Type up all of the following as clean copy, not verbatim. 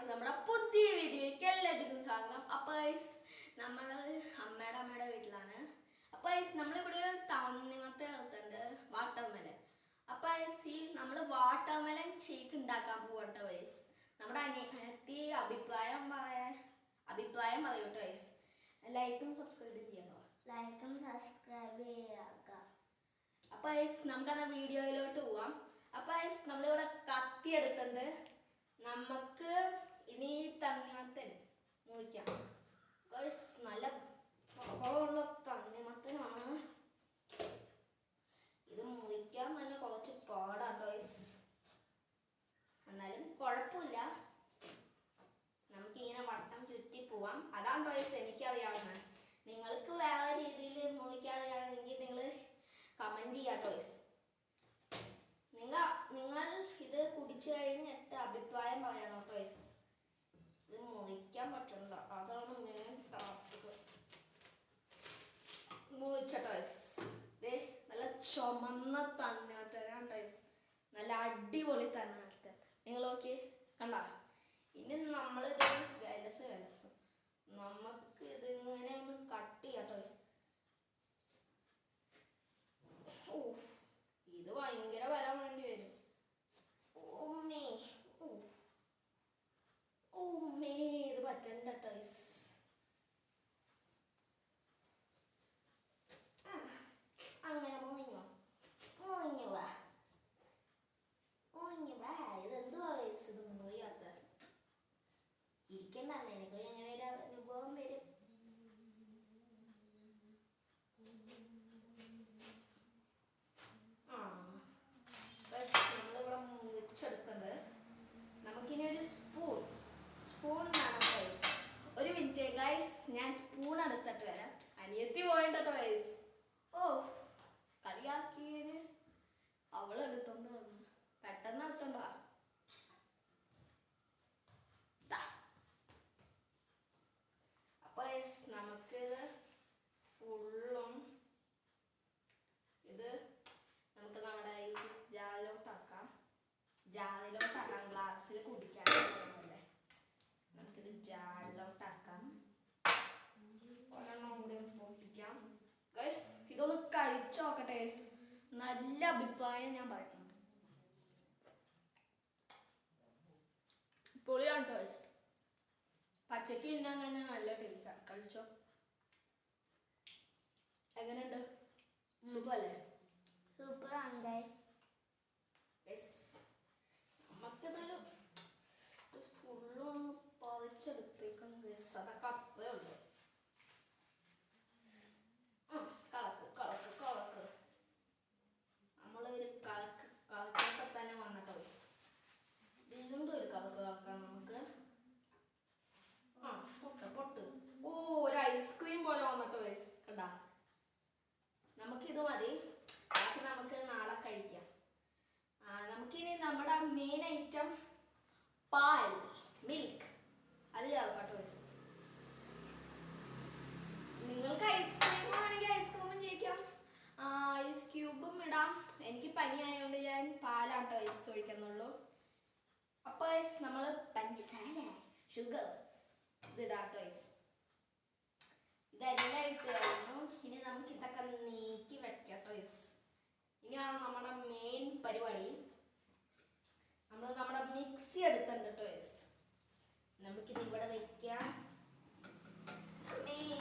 നമ്മുടെ പുതിയ വീഡിയോയ്ക്ക് എല്ലാവർക്കും സ്വാഗതം. അപ്പോൾ ഗൈസ് നമ്മൾ അമ്മയുടെ വീട്ടിലാണ്. അപ്പോൾ ഗൈസ് നമ്മളിവിടെ ഒരു തണ്ണിമത്തൻ എടുത്തുണ്ട്, വാട്ടർമെലൻ. അപ്പോൾ ഗൈസ് നമ്മൾ വാട്ടർമെലൻ ഷേക്ക് ഉണ്ടാക്കാൻ പോകട്ടെ ഗൈസ്. നമ്മുടെ അനിയത്തി അഭിപ്രായം പറയൂട്ടോ ഗൈസ്. ലൈക്കും സബ്സ്ക്രൈബും ചെയ്യണോ? അപ്പോൾ ഗൈസ് നമുക്കത് വീഡിയോയിലോട്ട് പോവാം. അപ്പോൾ ഗൈസ് നമ്മളിവിടെ കത്തി എടുത്തിട്ടുണ്ട്. നമുക്ക് ഇനി തണ്ണിമത്തൻ മുറിക്കാം. നല്ല പവറുള്ള തണ്ണിമത്തനാണ്. ഇത് മുറിക്കാൻ തന്നെ കുറച്ച് പാടാണ് ഗൈസ്. എന്നാലും കുഴപ്പമില്ല, നമുക്കിങ്ങനെ വട്ടം ചുറ്റി പോവാം. അതാണ് ഗൈസ് എനിക്കറിയാവുന്നത്. നിങ്ങൾക്ക് വേറെ രീതിയിൽ മുറിക്കാറിയാണെങ്കിൽ നിങ്ങൾ കമൻറ്റ് ചെയ്യാം ഗൈസ്. നിങ്ങൾ ഇത് കുടിച്ചു കഴിഞ്ഞിട്ട് അഭിപ്രായം പറയണം ടോയ്സ്. ഇത് മുറിക്കാൻ പറ്റണ്ട, അതാണ് മെയിൻ ടാസ്ക്. മുറിച്ച ടോയ്സ് നല്ല ചുമന്ന തണ്ണിമത്തനാണ് ടോയ്സ്. നല്ല അടിപൊളി തണ്ണിമത്തൻ. നിങ്ങൾ നോക്കി കണ്ട. ഇനി നമ്മളിത് വിലസ് നമുക്ക് ഇതിങ്ങനെ ഒന്ന് കട്ട് ചെയ്യാം ടോയ്സ്. ഓ, ഇത് ഭയങ്കര വില വേണ്ടി വരും. ഓമ്മേ ഇത് പറ്റണ്ട ടോയ്സ്. അങ്ങനെ മോഞ്ഞു വാ. ഇതെന്തുവാ ഇത് മുറിയാത്ത? ഇരിക്കണ്ട, എനിക്ക് എങ്ങനെ ഒരു അനുഭവം വരും. നമ്മളിവിടെ മുറിച്ചെടുക്കുന്നത്. നമുക്കിനി ഒരു സ്പൂൺ വേണം ഗൈസ്. ഒരു മിനിറ്റ് ഗൈസ്, ഞാൻ സ്പൂൺ എടുത്തിട്ട് വരാം. അനിയത്തി പോയിട്ടോ ഗൈസ്. ഓ, കളിയാക്കിയതിന് അവളെടുത്തോണ്ട് വന്നു. പെട്ടെന്ന് എടുത്തോണ്ടോ. അപ്പൊ ഗൈസ് നമുക്കിത് ഫുള്ളും ഇത് നമുക്ക് നമ്മുടെ ഈ ജാറിലോട്ടാക്കാം. ഗ്ലാസ്സിൽ കുടിക്കാനല്ലേ. നമുക്കിത് ജാറിലോട്ടാക്കാം. ഒരെണ്ണം കൂടി പൊട്ടിക്കാം ഗൈസ്. ഇതൊന്ന് കഴിച്ചു നോക്കട്ടെ ഗൈസ്. നല്ല അഭിപ്രായം ഞാൻ പറയുന്നുണ്ട്. പൊളിയാണ് ഗൈസ്. പച്ചക്ക് തിന്നാൻ തന്നെ നല്ല ടേസ്റ്റാണ്. കഴിച്ചോ. എങ്ങനെയുണ്ട്? സൂപ്പറല്ലേ? സൂപ്പറാണ് ഗൈസ്. നമുക്കിതൊരു ഫുള്ളൊന്ന് പറിച്ചെടുത്തേക്കും ഗൈസ്. അതൊക്കെ അത്രേ ഉള്ളൂ. കളക്ക് നമ്മളൊരു കളക്കൊക്കെ തന്നെ വന്നിട്ടോ ഗൈസ്. വീണ്ടും ഒരു കളക്ക് കളക്കാം നമുക്ക്. പൊട്ട്. ഓ, ഒരു ഐസ്ക്രീം പോലെ വന്നിട്ടോ ഗൈസ്. കണ്ടാ? നമുക്കിത് മതി. ബാക്കി നമുക്ക് നാളെ കഴിക്കാം. നമുക്കിനി നമ്മുടെ മെയിൻ ഐറ്റം പാൽ, മിൽക്ക്, അത് ചേർക്കാം ഗൈസ്. നിങ്ങൾക്ക് ഐസ്ക്രീം ആണെങ്കിൽ ഐസ്ക്രീമും ചെയ്യിക്കാം, ഐസ് ക്യൂബും ഇടാം. എനിക്ക് പനി ആയതുകൊണ്ട് ഞാൻ പാലാണ് ഐസ് ഒഴിക്കുന്നുള്ളൂ. അപ്പോൾ ഐസ് നമ്മൾ പഞ്ചസാര, ഷുഗർ ഇതിടാം ഐസ്. ഇതെല്ലാം ഇട്ട് കഴിഞ്ഞു. ഇനി നമുക്ക് ഇതൊക്കെ നീക്കി വെക്കാം ഐസ്. ഇനിയാണ് നമ്മുടെ മെയിൻ പരിപാടി. നമ്മൾ നമ്മുടെ മിക്സി എടുത്തിട്ടുണ്ട് ഐസ്. നമുക്കിത് ഇവിടെ വെക്കാം.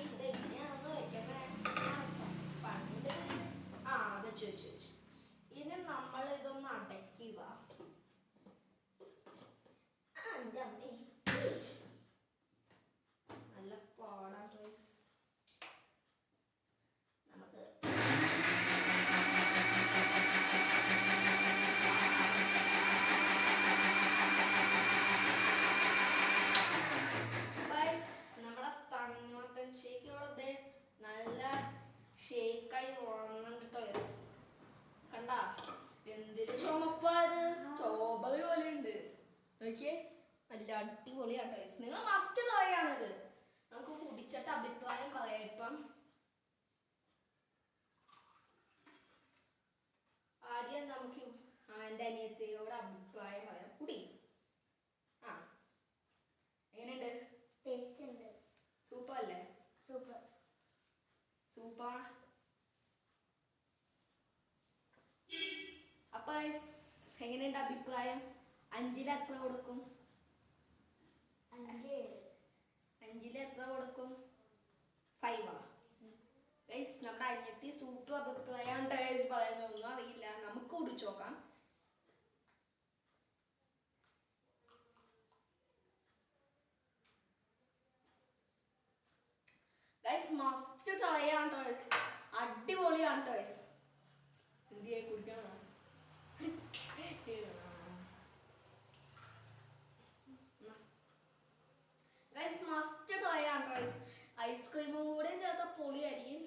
ഇതെങ്ങനെയാണെന്ന് വെക്കുന്നത് പണ്ട് വെച്ചു. ഇനി നമ്മൾ ഇതൊന്ന് അടയ്ക്കുക. നല്ല പാടാണ് ഐസ്. നമുക്ക് തണ്ണിമത്തൻ ഷേക്ക് ഇവിടെ നല്ല ഷേക്കായി വന്നിട്ടോ ഗൈസ്. കണ്ടാ എന്തൊരു ചുമപ്പാത്, സ്ട്രോബെറി പോലെ ഉണ്ട്. നോക്കിയേ, നല്ല അടിപൊളിയാട്ടോ ഗൈസ്. നിങ്ങൾ മസ്റ്റ് പറയാണിത്. നമുക്ക് കുടിച്ചിട്ട് അഭിപ്രായം പറയാം. ഇപ്പം ആദ്യം നമുക്ക് എൻ്റെ അനിയത്തിയോട് അഭിപ്രായം പറയാം. കുടി. സൂപ്പർ. അപ്പൊ എങ്ങനെയുണ്ട് അഭിപ്രായം? 5-ൽ എത്ര കൊടുക്കും? 5-ൽ എത്ര കൊടുക്കും? 5 ആ? ഗൈസ് നമ്മുടെ അനിയത്തി സൂപ്പർ അഭിപ്രായം ടയേഴ്സ് പറയുന്നൊന്നും അറിയില്ല, നമുക്ക് കുടിച്ചു നോക്കാം. ഗൈസ് മസ്റ്റ് ട്രൈ ആണ് ടോയ്സ്, അടിപൊളിയാണ് ടോയ്സ്. എന്തിയെ കുടിക്കണോ? ഗൈസ് മസ്റ്റ് ട്രൈ ആണ് ടോയ്സ്. ഐസ്ക്രീമും കൂടെ ചേർത്ത പൊളിയായിരിക്കും.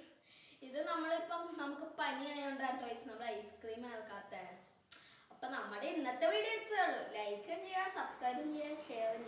ഇത് നമ്മളിപ്പം നമുക്ക് പനി ആയതുകൊണ്ടാണ് ടോയ്സ് നമ്മൾ ഐസ്ക്രീം ആക്കാത്ത. അപ്പൊ നമ്മുടെ ഇന്നത്തെ വീഡിയോ ഇത്രേ ഉള്ളൂ. ലൈക്കും ചെയ്യുക, സബ്സ്ക്രൈബും ചെയ്യുക, ഷെയറും ചെയ്യുക.